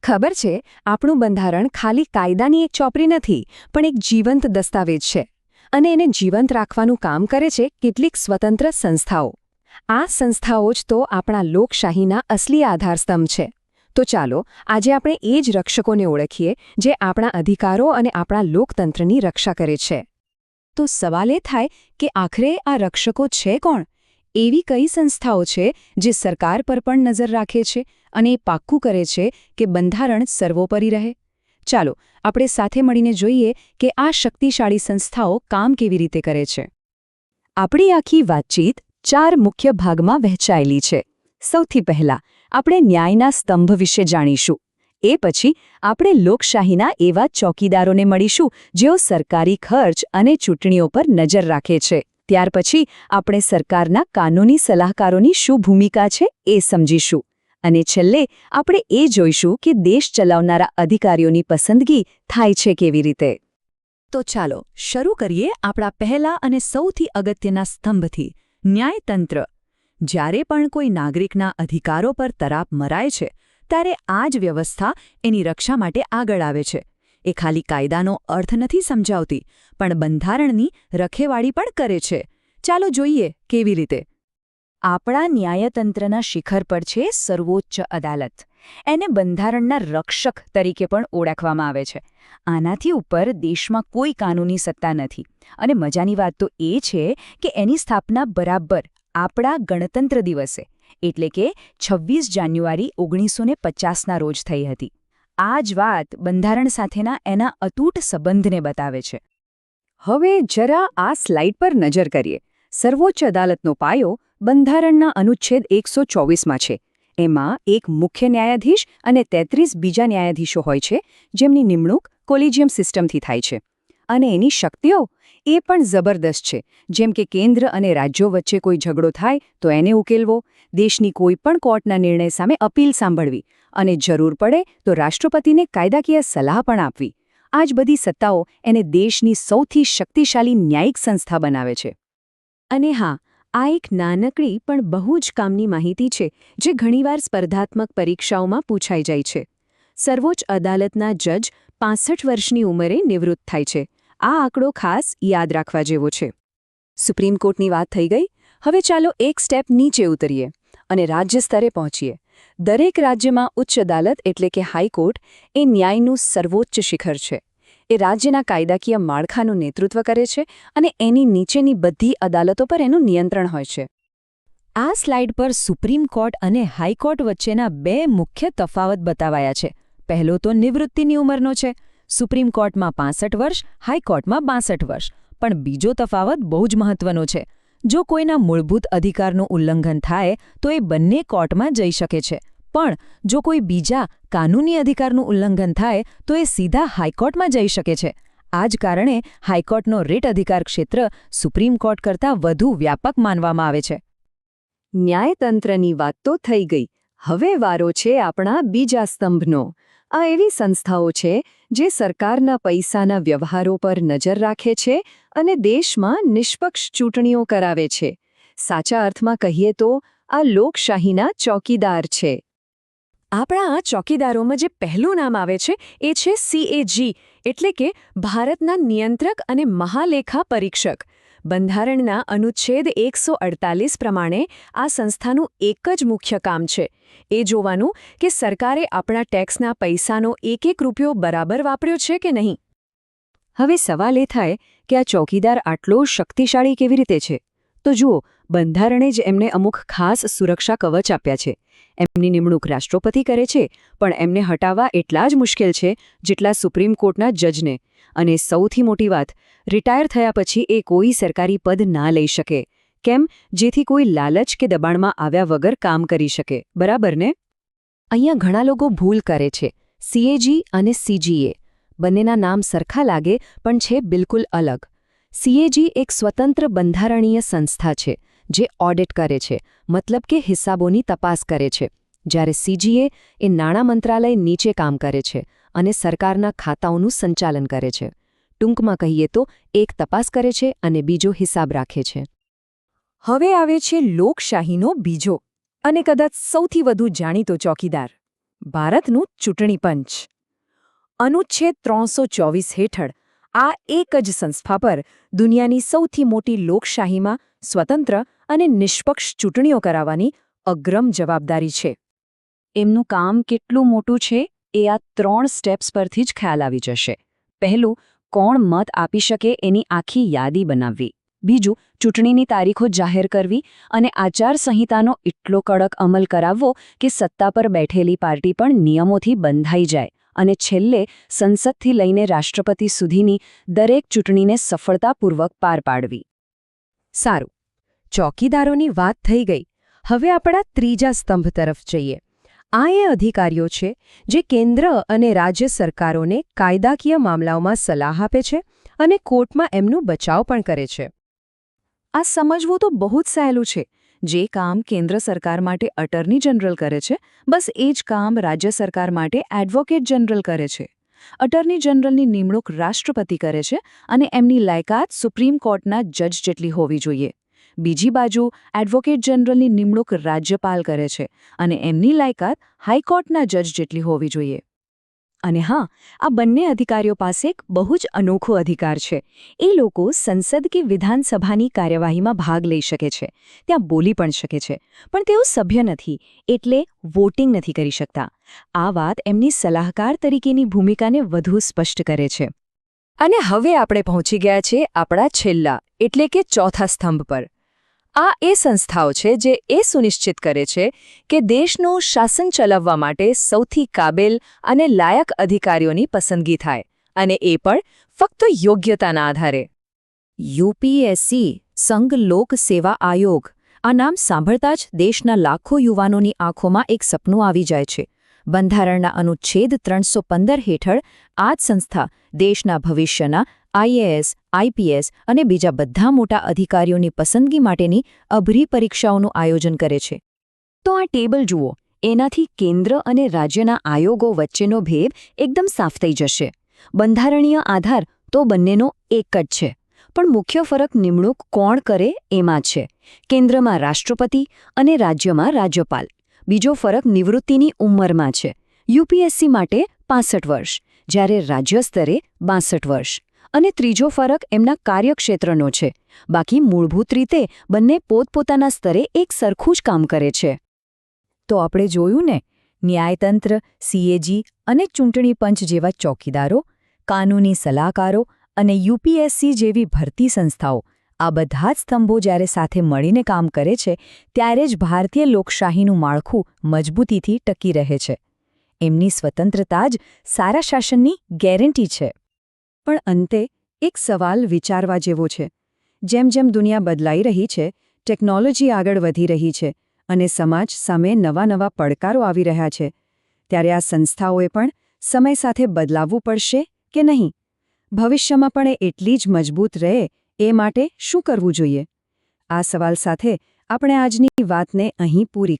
ખબર છે, આપણું બંધારણ ખાલી કાયદાની એક ચોપડી નથી, પણ એક જીવંત દસ્તાવેજ છે. અને એને જીવંત રાખવાનું કામ કરે છે કેટલીક સ્વતંત્ર સંસ્થાઓ. આ સંસ્થાઓ જ તો આપણા લોકશાહીના અસલી આધારસ્તંભ છે. તો ચાલો આજે આપણે એ જ રક્ષકોને ઓળખીએ જે આપણા અધિકારો અને આપણા લોકતંત્રની રક્ષા કરે છે. તો સવાલ એ થાય કે આખરે આ રક્ષકો છે કોણ? એવી કઈ સંસ્થાઓ છે જે સરકાર પર પણ નજર રાખે છે અને એ પાક્કું કરે છે કે બંધારણ સર્વોપરી રહે? ચાલો આપણે સાથે મળીને જોઈએ કે આ શક્તિશાળી સંસ્થાઓ કામ કેવી રીતે કરે છે. આપણી આખી વાતચીત 4 મુખ્ય ભાગમાં વહેંચાયેલી છે. સૌથી પહેલા આપણે ન્યાયના સ્તંભ વિશે જાણીશું. એ પછી આપણે લોકશાહીના એવા ચોકીદારોને મળીશું જેઓ સરકારી ખર્ચ અને ચૂંટણીઓ પર નજર રાખે છે. ત્યાર પછી આપણે સરકારના કાનૂની સલાહકારોની શું ભૂમિકા છે એ સમજીશું. અને છેલ્લે આપણે એ જોઈશું કે દેશ ચલાવનારા અધિકારીઓની પસંદગી થાય છે કેવી રીતે. તો ચાલો શરૂ કરીએ આપણા પહેલા અને સૌથી અગત્યના સ્તંભથી, ન્યાયતંત્ર. જ્યારે પણ કોઈ નાગરિકના અધિકારો પર તરાપ મરાય છે ત્યારે આ જ વ્યવસ્થા એની રક્ષા માટે આગળ આવે છે. એ ખાલી કાયદાનો અર્થ નથી સમજાવતી, પણ બંધારણની રખેવાળી પણ કરે છે. ચાલો જોઈએ કેવી રીતે. આપણા ન્યાયતંત્રના શિખર પર છે સર્વોચ્ચ અદાલત. એને બંધારણના રક્ષક તરીકે પણ ઓળખવામાં આવે છે. આનાથી ઉપર દેશમાં કોઈ કાનૂની સત્તા નથી. અને મજાની વાત તો એ છે કે એની સ્થાપના બરાબર આપણા ગણતંત્ર દિવસે, એટલે કે 26 જાન્યુઆરી 1950ના રોજ થઈ હતી. આ જ વાત બંધારણ સાથેના એના અતૂટ સંબંધને બતાવે છે. હવે જરા આ સ્લાઇડ પર નજર કરીએ. સર્વોચ્ચ અદાલતનો પાયો બંધારણના અનુચ્છેદ 124માં છે. એમાં એક મુખ્ય ન્યાયાધીશ અને 33 બીજા ન્યાયાધીશો હોય છે, જેમની નિમણૂક કોલેજિયમ સિસ્ટમથી થાય છે. અને એની શક્તિઓ એ પણ જબરદસ્ત છે. જેમ કે કેન્દ્ર અને રાજ્યો વચ્ચે કોઈ ઝઘડો થાય તો એને ઉકેલવો, દેશની કોઈ પણ કોર્ટના નિર્ણય સામે અપીલ સાંભળવી, અને જરૂર પડે તો રાષ્ટ્રપતિને કાયદાકીય સલાહ પણ આપવી. આ જ બધી સત્તાઓ એને દેશની સૌથી શક્તિશાળી ન્યાયિક સંસ્થા બનાવે છે. અને હા, આ એક નાનકડી પણ બહુ જ કામની માહિતી છે જે ઘણીવાર સ્પર્ધાત્મક પરીક્ષાઓમાં પૂછાઈ જાય છે. સર્વોચ્ચ અદાલતના જજ 65 વર્ષની ઉંમરે નિવૃત્ત થાય છે. આ આંકડો ખાસ યાદ રાખવા જેવો છે. સુપ્રીમ કોર્ટની વાત થઈ ગઈ. હવે ચાલો એક સ્ટેપ નીચે ઉતરીએ અને રાજ્ય સ્તરે પહોંચીએ. દરેક રાજ્યમાં ઉચ્ચ અદાલત એટલે કે હાઈકોર્ટ એ ન્યાયનું સર્વોચ્ચ શિખર છે. એ રાજ્યના કાયદાકીય માળખાનું નેતૃત્વ કરે છે અને એની નીચેની બધી અદાલતો પર એનું નિયંત્રણ હોય છે. આ સ્લાઇડ પર સુપ્રીમ કોર્ટ અને હાઈકોર્ટ વચ્ચેના 2 મુખ્ય તફાવત બતાવાયા છે. પહેલો તો નિવૃત્તિની ઉંમરનો છે. સુપ્રીમ કોર્ટમાં 65 વર્ષ, હાઈકોર્ટમાં 62 વર્ષ. પણ બીજો તફાવત બહુ જ મહત્વનો છે. જો કોઈના મૂળભૂત અધિકારનું ઉલ્લંઘન થાય તો એ બંને કોર્ટમાં જઈ શકે છે. પણ જો કોઈ બીજા કાનૂની અધિકારનું ઉલ્લંઘન થાય તો એ સીધા હાઈકોર્ટમાં જઈ શકે છે. આ જ કારણે હાઈકોર્ટનો રીટ અધિકાર ક્ષેત્ર સુપ્રીમ કોર્ટ કરતાં વધુ વ્યાપક માનવામાં આવે છે. ન્યાયતંત્રની વાત તો થઈ ગઈ. હવે વારો છે આપણા બીજા સ્તંભનો. આ એવી સંસ્થાઓ છે જે સરકારના પૈસાના વ્યવહારો પર નજર રાખે છે અને દેશમાં નિષ્પક્ષ ચૂંટણીઓ કરાવે છે. સાચા અર્થમાં કહીએ તો આ લોકશાહીના ચોકીદાર છે. આપણા આ ચોકીદારોમાં જે પહેલું નામ આવે છે એ છે CAG, એટલે કે ભારતના નિયંત્રક અને મહાલેખા પરીક્ષક. બંધારણના અનુચ્છેદ 148 પ્રમાણે આ સંસ્થાનું એક જ મુખ્ય કામ છે. એ જોવાનું કે સરકારે આપણા ટેક્સના પૈસાનો એક રૂપિયો બરાબર વાપર્યો છે કે નહીં. હવે સવાલ એ થાય કે આ ચોકીદાર આટલો શક્તિશાળી કેવી રીતે છે? તો જુઓ, બંધારણે જ એમને અમુક ખાસ સુરક્ષા કવચ આપ્યા છે. એમની નિમણૂક રાષ્ટ્રપતિ કરે છે, પણ એમને હટાવવા એટલા જ મુશ્કેલ છે જેટલા સુપ્રીમ કોર્ટના જજને. અને સૌથી મોટી વાત, રિટાયર થયા પછી એ કોઈ સરકારી પદ ના લઈ શકે. કેમ? જેથી કોઈ લાલચ કે દબાણમાં આવ્યા વગર કામ કરી શકે. બરાબર ને? અહીંયા ઘણા લોકો ભૂલ કરે છે. CAG અને CGA બંનેના નામ સરખા લાગે પણ છે બિલકુલ અલગ. CAG એક સ્વતંત્ર બંધારણીય સંસ્થા છે જે ઓડિટ કરે છે, મતલબ કે હિસાબોની તપાસ કરે છે. જ્યારે CGA એ નાણાં મંત્રાલય નીચે કામ કરે છે અને સરકારના ખાતાઓનું સંચાલન કરે છે. ટૂંકમાં કહીએ તો એક તપાસ કરે છે અને બીજો હિસાબ રાખે છે. હવે આવે છે લોકશાહીનો બીજો અને કદાચ સૌથી વધુ જાણીતો ચોકીદાર, ભારતનું ચૂંટણી પંચ. અનુચ્છેદ 324 હેઠળ આ એક જ સંસ્થા પર દુનિયાની સૌથી મોટી લોકશાહીમાં સ્વતંત્ર અને નિષ્પક્ષ ચૂંટણીઓ કરાવવાની અગ્રમ જવાબદારી છે. એમનું કામ કેટલું મોટું છે એ આ 3 સ્ટેપ્સ પરથી જ ખ્યાલ આવી જશે. પહેલું, કોણ મત આપી શકે એની આખી યાદી બનાવવી. બીજું, ચૂંટણીની તારીખો જાહેર કરવી અને આચારસંહિતાનો એટલો કડક અમલ કરાવવો કે સત્તા પર બેઠેલી પાર્ટી પણ નિયમોથી બંધાઈ જાય. અને છેલ્લે, સંસદથી લઈને રાષ્ટ્રપતિ સુધીની દરેક ચૂંટણીને સફળતાપૂર્વક પાર પાડવી. સારું, ચોકીદારોની વાત થઈ ગઈ. હવે આપણા ત્રીજા સ્તંભ તરફ જઈએ. આ એ અધિકારીઓ છે જે કેન્દ્ર અને રાજ્ય સરકારોને કાયદાકીય મામલાઓમાં સલાહ આપે છે અને કોર્ટમાં એમનું બચાવ પણ કરે છે. આ સમજવું તો બહુ જ સહેલું છે. જે કામ કેન્દ્ર સરકાર માટે અટર્ની જનરલ કરે છે, બસ એ જ કામ રાજ્ય સરકાર માટે એડવોકેટ જનરલ કરે છે. અટર્ની જનરલની નિમણૂક રાષ્ટ્રપતિ કરે છે અને એમની લાયકાત સુપ્રીમ કોર્ટના જજ જેટલી હોવી જોઈએ. બીજી બાજુ એડવોકેટ જનરલની નિમણૂક રાજ્યપાલ કરે છે અને એમની લાયકાત હાઈકોર્ટના જજ જેટલી હોવી જોઈએ. અને હા, આ બંને અધિકારીઓ પાસે એક બહુ જ અનોખો અધિકાર છે. એ લોકો સંસદ કે વિધાનસભાની કાર્યવાહીમાં ભાગ લઈ શકે છે, ત્યાં બોલી પણ શકે છે, પણ તેઓ સભ્ય નથી, એટલે વોટિંગ નથી કરી શકતા. આ વાત એમની સલાહકાર તરીકેની ભૂમિકાને વધુ સ્પષ્ટ કરે છે. અને હવે આપણે પહોંચી ગયા છે આપણા છેલ્લા એટલે કે ચોથા સ્તંભ પર. આ એ સંસ્થાઓ છે જે એ સુનિશ્ચિત કરે છે કે દેશનું શાસન ચલાવવા માટે સૌથી કાબેલ અને લાયક અધિકારીઓની પસંદગી થાય, અને એ પણ ફક્ત યોગ્યતાના આધારે. યુપીએસસી, સંઘ લોક સેવા આયોગ. આ નામ સાંભળતા જ દેશના લાખો યુવાનોની આંખોમાં એક સપનું આવી જાય છે. બંધારણના અનુચ્છેદ 315 હેઠળ આ જ સંસ્થા દેશના ભવિષ્યના આઈએએસ, આઈપીએસ અને બીજા બધા મોટા અધિકારીઓની પસંદગી માટેની અઘરી પરીક્ષાઓનું આયોજન કરે છે. તો આ ટેબલ જુઓ, એનાથી કેન્દ્ર અને રાજ્યના આયોગો વચ્ચેનો ભેદ એકદમ સાફ થઈ જશે. બંધારણીય આધાર તો બંનેનો એક જ છે, પણ મુખ્ય ફરક નિમણૂક કોણ કરે એમાં છે. કેન્દ્રમાં રાષ્ટ્રપતિ અને રાજ્યમાં રાજ્યપાલ. બીજો ફરક નિવૃત્તિની ઉંમરમાં છે. યુપીએસસી માટે 65 વર્ષ, જ્યારે રાજ્ય સ્તરે 62 વર્ષ. અને ત્રીજો ફરક એમના કાર્યક્ષેત્રનો છે. બાકી મૂળભૂત રીતે બંને પોતપોતાના સ્તરે એક સરખું જ કામ કરે છે. તો આપણે જોયું ને, ન્યાયતંત્ર, સીએજી અને ચૂંટણી પંચ જેવા ચોકીદારો, કાનૂની સલાહકારો અને યુપીએસસી જેવી ભરતી સંસ્થાઓ, આ બધા જ સ્તંભો જ્યારે સાથે મળીને કામ કરે છે, ત્યારે જ ભારતીય લોકશાહીનું માળખું મજબૂતીથી ટકી રહે છે. એમની સ્વતંત્રતા જ સારા શાસનની ગેરંટી છે. પણ અંતે એક સવાલ વિચારવા જેવો છે. જેમ જેમ દુનિયા બદલાઈ રહી છે, ટેકનોલોજી આગળ વધી રહી છે અને સમાજ સામે નવા પડકારો આવી રહ્યા છે, ત્યારે આ સંસ્થાઓએ પણ સમય સાથે બદલાવવું પડશે કે નહીં? ભવિષ્યમાં પણ એ એટલી જ મજબૂત રહે એ માટે શું કરવું જોઈએ? આ સવાલ સાથે આપણે આજની વાતને અહીં પૂરી